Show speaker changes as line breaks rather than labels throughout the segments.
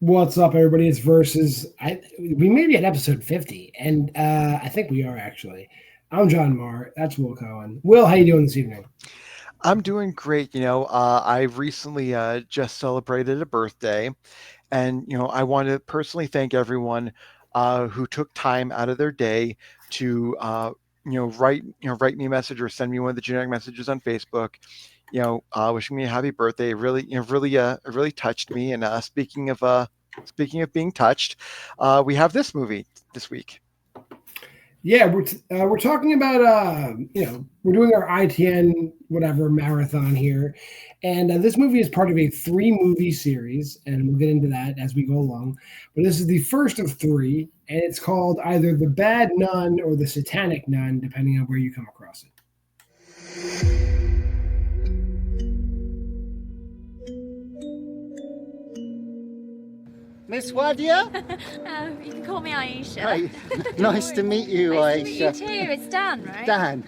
What's up, everybody? It's Versus. We may be at episode 50, and I think we are actually. I'm John Marr. That's Will Cohen. Will, how you doing this evening?
I'm doing great. I recently just celebrated a birthday, and I want to personally thank everyone who took time out of their day to write me a message or send me one of the generic messages on Facebook. Wishing me a happy birthday. It really touched me. And speaking of being touched, we have this movie this week.
Yeah, we're talking about we're doing our ITN whatever marathon here, and this movie is part of a three movie series, and we'll get into that as we go along. But this is the first of three, and it's called either the Bad Nun or the Satanic Nun, depending on where you come across it.
Miss Wadia?
You can call me Aisha.
Hey, nice to meet you,
Nice to meet you
Aisha.
too. It's Dan, right?
Dan,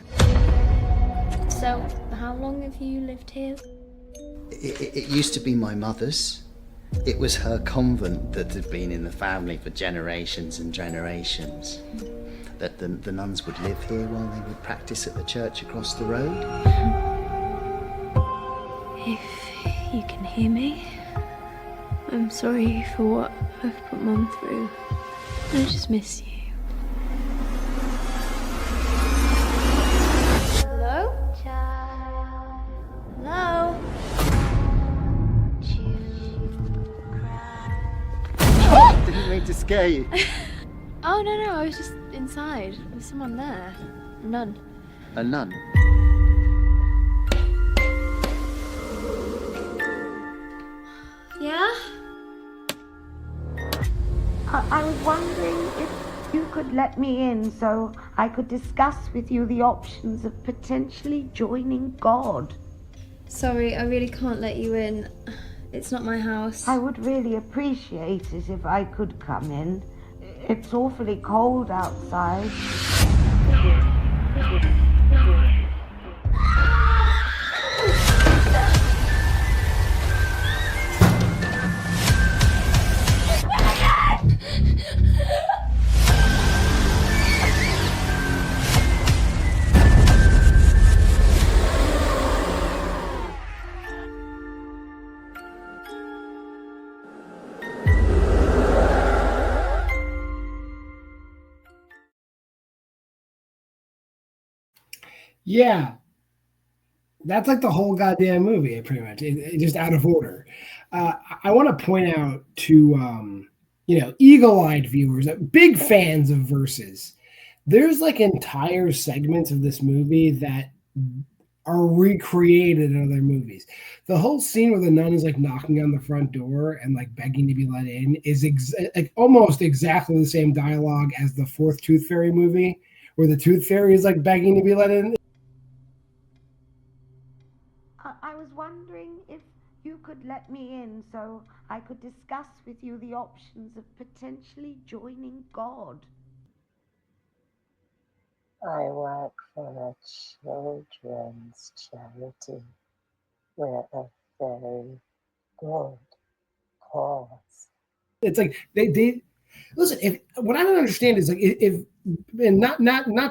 So, how long have you lived here?
it used to be my mother's. It was her convent that had been in the family for generations and generations. That the nuns would live here while they would practice at the church across the road.
If you can hear me, I'm sorry for what I've put Mum through. I just miss you. Hello? Hello?
Didn't mean to scare you.
Oh, no, I was just inside. There was someone there. None.
A nun.
Yeah?
I was wondering if you could let me in so I could discuss with you the options of potentially joining God.
Sorry, I really can't let you in. It's not my house.
I would really appreciate it if I could come in. It's awfully cold outside.
Yeah, that's like the whole goddamn movie, pretty much. Just out of order. I want to point out to eagle-eyed viewers, big fans of Versus. There's like entire segments of this movie that are recreated in other movies. The whole scene where the nun is like knocking on the front door and like begging to be let in is like almost exactly the same dialogue as the fourth Tooth Fairy movie, where the Tooth Fairy is like begging to be let in.
I was wondering if you could let me in so I could discuss with you the options of potentially joining God.
I work for a children's charity. We're a very good cause.
It's like they listen. If what I don't understand is like if and not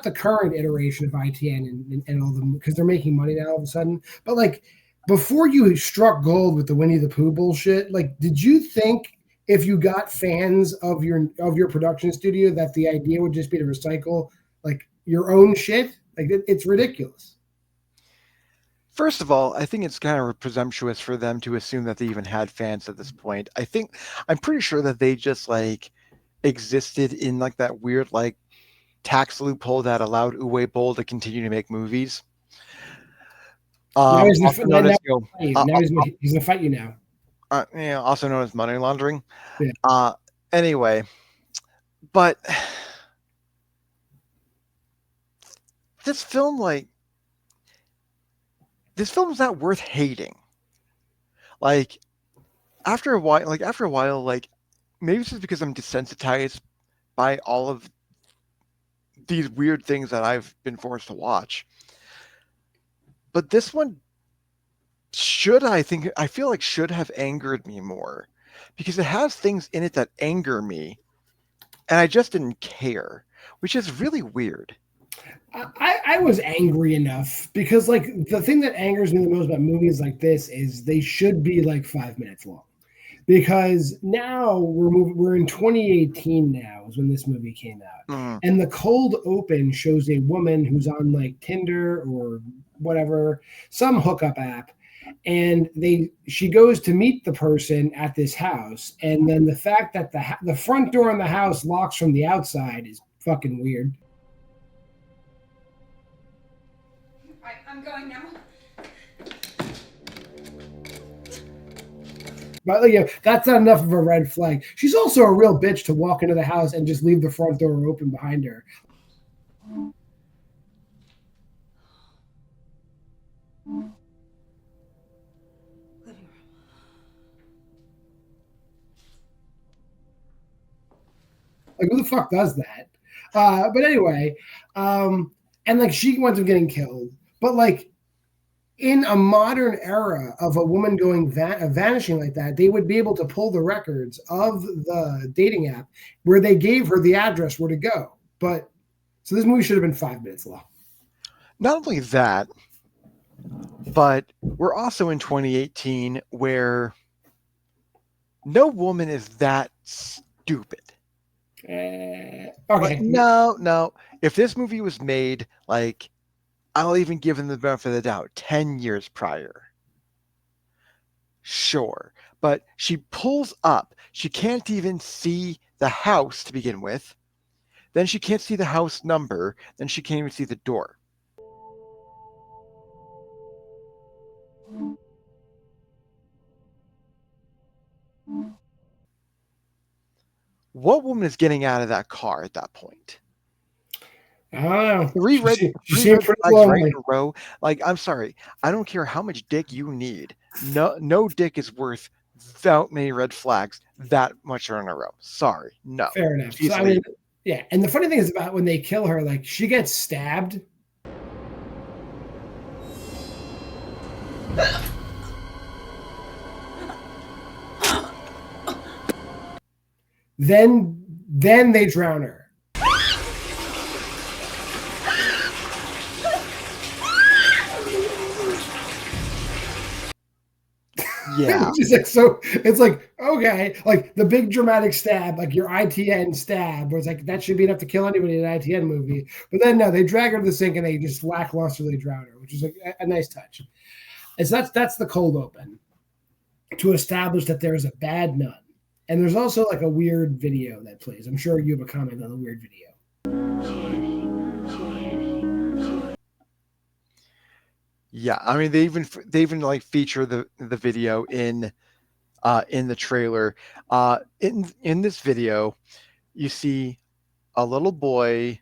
the current iteration of ITN and all them because they're making money now all of a sudden, but like before you struck gold with the Winnie the Pooh bullshit, like did you think if you got fans of your production studio that the idea would just be to recycle like your own shit? Like it's ridiculous.
First of all, I think it's kind of presumptuous for them to assume that they even had fans at this point. I'm pretty sure that they just like existed in like that weird like tax loophole that allowed Uwe Boll to continue to make movies.
Now he's
Also known as
he's gonna fight you now.
also known as money laundering.
Yeah.
Anyway, but this film is not worth hating. Like after a while, like maybe it's just because I'm desensitized by all of these weird things that I've been forced to watch. But this one I feel like should have angered me more. because it has things in it that anger me, and I just didn't care, which is really weird.
I was angry enough because like the thing that angers me the most about movies like this is they should be like 5 minutes long. Because now we're in 2018 now is when this movie came out. And the cold open shows a woman who's on like Tinder or whatever, some hookup app, and she goes to meet the person at this house, and then the fact that the front door in the house locks from the outside is fucking weird.
Right, I'm going now.
But that's not enough of a red flag. She's also a real bitch to walk into the house and just leave the front door open behind her. Like, who the fuck does that? But anyway, and like she winds up getting killed. But like in a modern era of a woman going vanishing like that, they would be able to pull the records of the dating app where they gave her the address where to go. But so this movie should have been 5 minutes long.
Not only that, but we're also in 2018 where no woman is that stupid.
Okay.
Like, no. If this movie was made, like, I'll even give him the benefit of the doubt, 10 years prior. Sure. But she pulls up. She can't even see the house to begin with. Then she can't see the house number. Then she can't even see the door. What woman is getting out of that car at that point?
I don't know.
Three red flags right in a row. Like, I'm sorry. I don't care how much dick you need. No dick is worth that many red flags that much in a row. Sorry. No.
Fair enough. So, I mean, yeah. And the funny thing is about when they kill her, like she gets stabbed. Then they drown her.
Yeah.
It's like, so it's like, okay, like the big dramatic stab, like your ITN stab, where it's like that should be enough to kill anybody in an ITN movie. But then no, they drag her to the sink and they just lacklusterly drown her, which is like a nice touch. And so that's the cold open to establish that there's a bad nun. And there's also like a weird video that plays. I'm sure you have a comment on the weird video.
Yeah, I mean they even like feature the video in the trailer. In this video, you see a little boy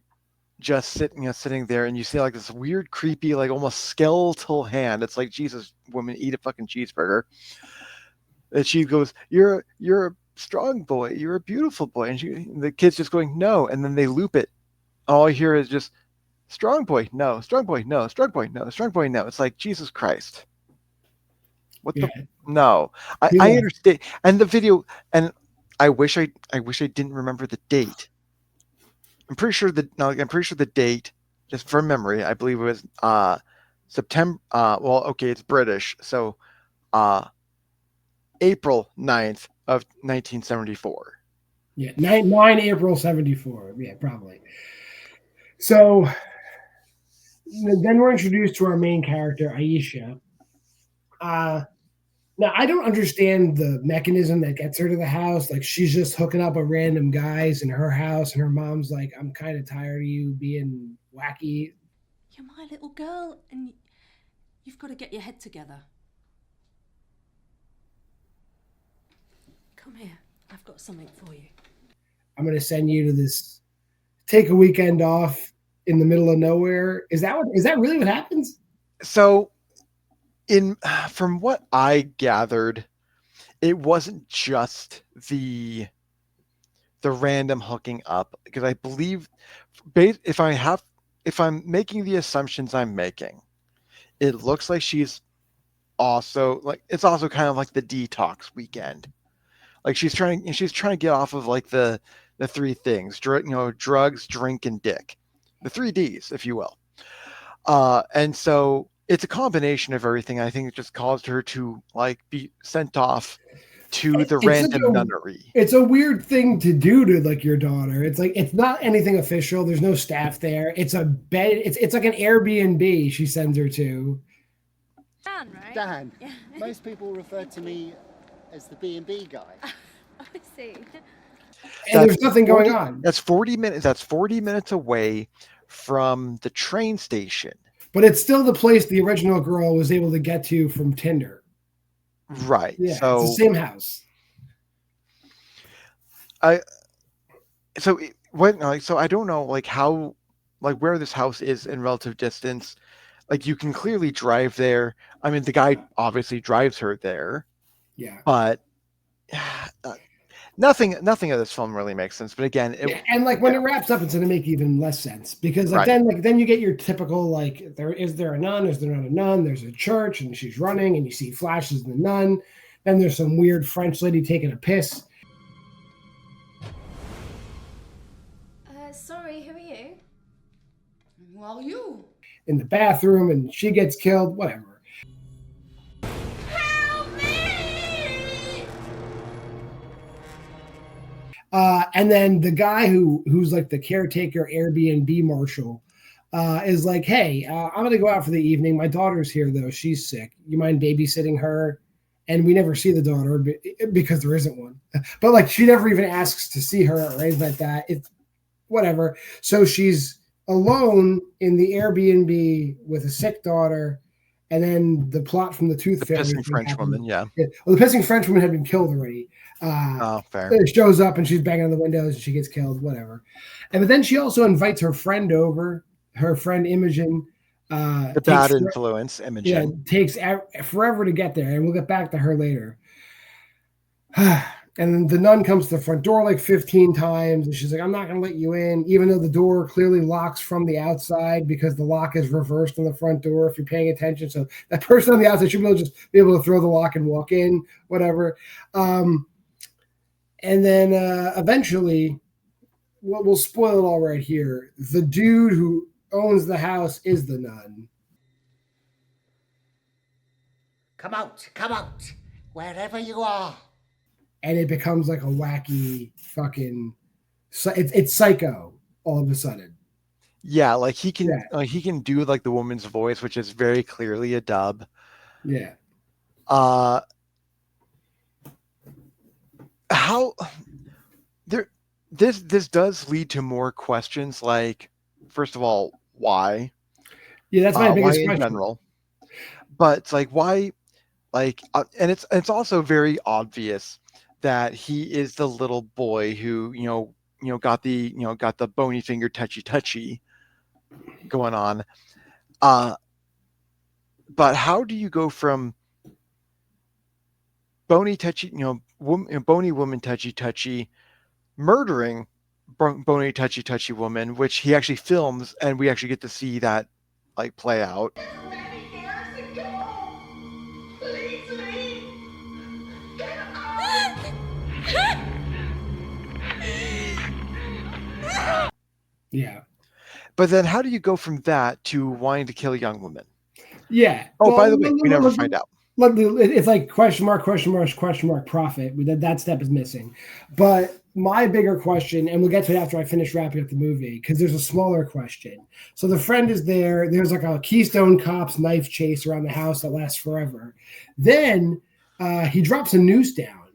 just sitting there, and you see like this weird, creepy, like almost skeletal hand. It's like, Jesus, woman, eat a fucking cheeseburger. And she goes, "You're a strong boy. You're a beautiful boy." And the kid's just going, "No." And then they loop it. All I hear is just, "Strong boy, no. Strong boy, no. Strong boy, no. Strong boy, no." It's like, Jesus Christ. What the? No. I understand. And the video, and I wish I didn't remember the date. I'm pretty sure the date, just from memory, I believe it was September. Well, okay, it's British, so April 9th of 1974.
Yeah, 9 April 74. Yeah, probably. So then we're introduced to our main character, Aisha. Now, I don't understand the mechanism that gets her to the house. Like, she's just hooking up with random guys in her house, and her mom's like, "I'm kind of tired of you being wacky."
You're my little girl, and you've got to get your head together. Come here. I've got something for you.
I'm going to send you to this, take a weekend off in the middle of nowhere. Is that really what happens?
So, from what I gathered, it wasn't just the random hooking up, because I believe, if I'm making the assumptions I'm making, it looks like she's also like, it's also kind of like the detox weekend. Like she's trying to get off of like the three things, drugs, drink, and dick, the 3 Ds, if you will. And so it's a combination of everything. I think it just caused her to like be sent off to the random nunnery.
It's a weird thing to do to like your daughter. It's like it's not anything official. There's no staff there. It's a bed. It's like an Airbnb she sends her to.
Dan, right?
Dan. Yeah. Most people refer to me as the B&B guy.
I see.
And there's nothing going on.
That's 40 minutes. That's 40 minutes away from the train station.
But it's still the place the original girl was able to get to from Tinder.
Right.
Yeah,
so
it's the same house.
So I don't know like how, like where this house is in relative distance. Like you can clearly drive there. I mean, the guy obviously drives her there.
Yeah.
But nothing of this film really makes sense. But again,
and like when it wraps up, it's going to make even less sense because like then you get your typical like is there a nun? Is there not a nun? There's a church and she's running and you see flashes of the nun. Then there's some weird French lady taking a piss.
Sorry, who are you?
Who are you?
In the bathroom and she gets killed. Whatever.
Help me!
And then the guy who's like the caretaker Airbnb marshal is like, hey, I'm going to go out for the evening. My daughter's here, though. She's sick. You mind babysitting her? And we never see the daughter because there isn't one. But like she never even asks to see her or anything like that. It's whatever. So she's alone in the Airbnb with a sick daughter. And then the plot from the Tooth Fairy.
Pissing French woman, yeah.
Well, the pissing French woman had been killed already.
Fair.
It shows up and she's banging on the windows and she gets killed, whatever. But then she also invites her friend over, her friend Imogen.
The bad influence, Imogen.
Yeah, takes forever to get there, and we'll get back to her later. And then the nun comes to the front door like 15 times, and she's like, I'm not going to let you in, even though the door clearly locks from the outside because the lock is reversed on the front door if you're paying attention. So that person on the outside should be able to throw the lock and walk in, whatever. And then eventually, we'll spoil it all right here. The dude who owns the house is the nun.
Come out, wherever you are.
And it becomes like a wacky fucking, it's Psycho all of a sudden.
Yeah, like he can do like the woman's voice, which is very clearly a dub.
Yeah.
This does lead to more questions. Like, first of all, why?
Yeah, that's my biggest question.
In general. But it's like why, like, and it's also very obvious that he is the little boy who got the bony finger touchy going on. But how do you go from bony touchy, bony woman touchy, murdering bony touchy woman, which he actually films, and we actually get to see that like play out.
Yeah.
But then how do you go from that to wanting to kill a young woman?
Yeah.
Oh, by the way, we never find out.
It's like question mark, profit. That step is missing. But my bigger question, and we'll get to it after I finish wrapping up the movie, because there's a smaller question. So the friend is there. There's like a Keystone Cops knife chase around the house that lasts forever. Then he drops a noose down.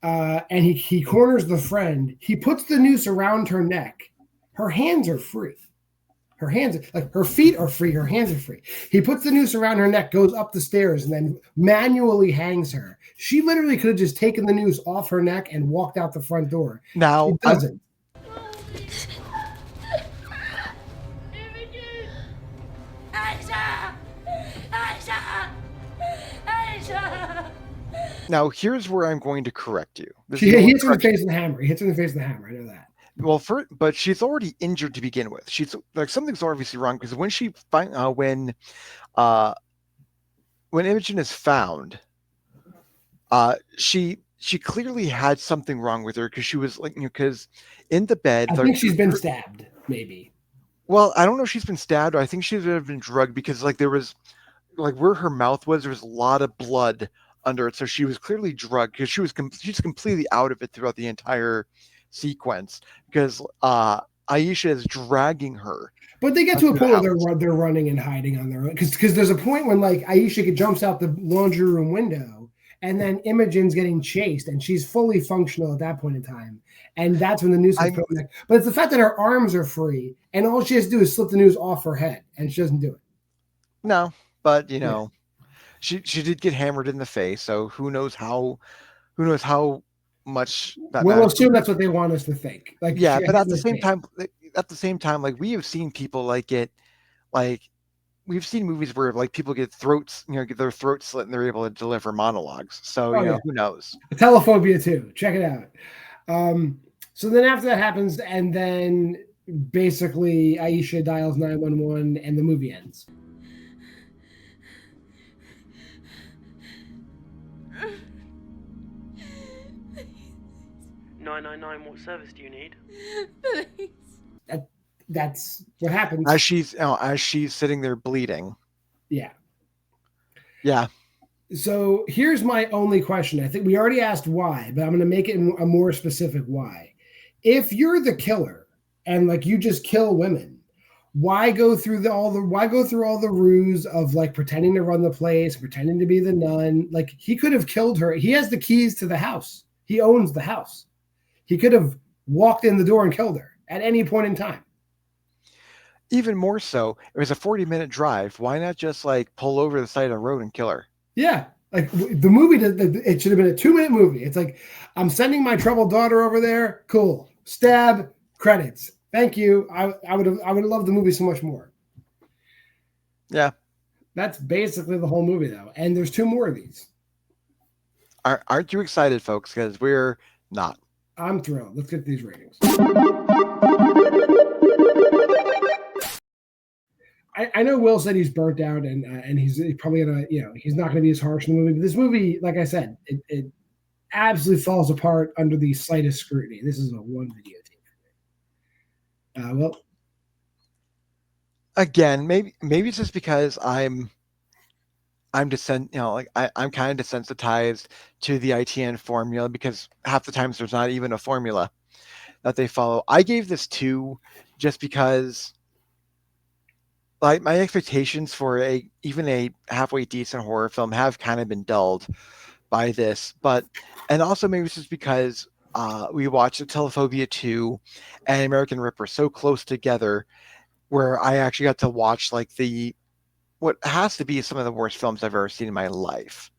And he corners the friend. He puts the noose around her neck. Her hands are free. Her hands, like her feet are free. Her hands are free. He puts the noose around her neck, goes up the stairs, and then manually hangs her. She literally could have just taken the noose off her neck and walked out the front door.
Now,
she doesn't.
Now, here's where I'm going to correct you.
He hits her in the face with the hammer. He hits her in the face with the hammer. I know that.
Well, but she's already injured to begin with. She's like something's obviously wrong because when when Imogen is found, she she clearly had something wrong with her, because she was like, because in the bed,
I think she's been stabbed, maybe.
well, I don't know if she's been stabbed, or I think she's been drugged, because like there was like where her mouth was, there was a lot of blood under it, so she was clearly drugged, because she's completely out of it throughout the entire sequence, because Aisha is dragging her.
But they get to a point where they're running and hiding on their own, because there's a point when like Aisha jumps out the laundry room window, and then Imogen's getting chased, and she's fully functional at that point in time. And that's when the noose is put back. But it's the fact that her arms are free, and all she has to do is slip the noose off her head, and she doesn't do it.
No, but she did get hammered in the face, so who knows how much that
We'll
matters.
assume that's what they want us to think. Like,
yeah, but at the same time, like we have seen people like get like we've seen movies where like people get get their throats slit and they're able to deliver monologues. So who knows?
Telephobia too. Check it out. So then after that happens, and then basically Aisha dials 911 and the movie ends.
What service do you need?
Please.
That's what happens.
As she's sitting there bleeding.
Yeah.
Yeah.
So here's my only question. I think we already asked why, but I'm going to make it a more specific why. If you're the killer and like you just kill women, why go through all the ruse of like pretending to run the place, pretending to be the nun? Like he could have killed her. He has the keys to the house. He owns the house. He could have walked in the door and killed her at any point in time.
Even more so, it was a 40-minute drive. Why not just like pull over the side of the road and kill her?
Yeah. Like the movie, it should have been a 2-minute movie. It's like, I'm sending my troubled daughter over there. Cool. Stab, credits. Thank you. I would have loved the movie so much more.
Yeah.
That's basically the whole movie though. And there's 2 more of these.
Aren't you excited, folks? Because we're not.
I'm thrilled. Let's get these ratings. I know Will said he's burnt out and he's probably gonna, he's not gonna be as harsh in the movie. But this movie, like I said, it absolutely falls apart under the slightest scrutiny. This is a 1 videotape. Well,
again, maybe it's just because I'm I'm kind of desensitized to the ITN formula, because half the times there's not even a formula that they follow. I gave this 2 just because like my expectations for even a halfway decent horror film have kind of been dulled by this, and also maybe it's just because we watched Telephobia 2 and American Ripper so close together, where I actually got to watch like what has to be some of the worst films I've ever seen in my life.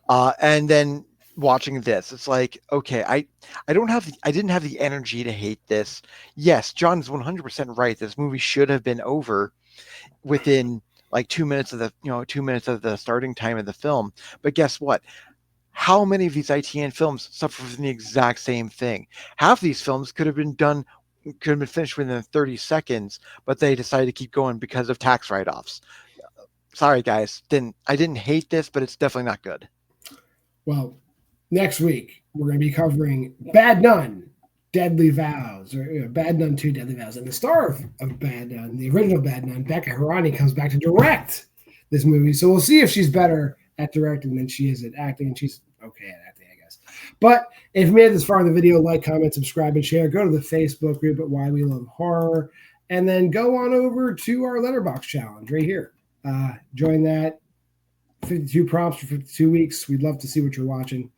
And then watching this, it's like, okay, I didn't have the energy to hate this. Yes, John's 100% right. This movie should have been over within like 2 minutes of the starting time of the film. But guess what? How many of these ITN films suffer from the exact same thing? Half of these films could have been finished within 30 seconds, but they decided to keep going because of tax write-offs. Sorry, guys. I didn't hate this, but it's definitely not good.
Well, next week, we're going to be covering Bad Nun, Deadly Vows, or Bad Nun 2, Deadly Vows. And the star of Bad Nun, the original Bad Nun, Becca Harani, comes back to direct this movie. So we'll see if she's better at directing than she is at acting. And she's okay at acting, I guess. But if you made it this far in the video, like, comment, subscribe, and share. Go to the Facebook group at Why We Love Horror. And then go on over to our Letterboxd challenge right here. Join that. 52 prompts for 52 weeks. We'd love to see what you're watching.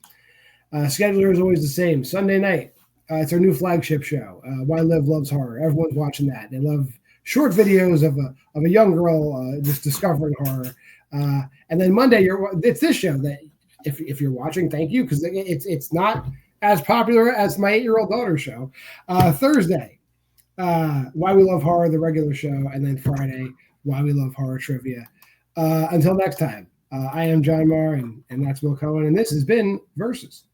Scheduler is always the same. Sunday night. It's our new flagship show. Why Live Loves Horror. Everyone's watching that. They love short videos of a young girl just discovering horror. And then Monday, it's this show that if you're watching, thank you, because it's not as popular as my 8-year-old daughter's show. Thursday, Why We Love Horror, the regular show, and then Friday, Why We Love Horror Trivia. Until next time, I am JWMaher, and that's Will Cohen, and this has been Versus.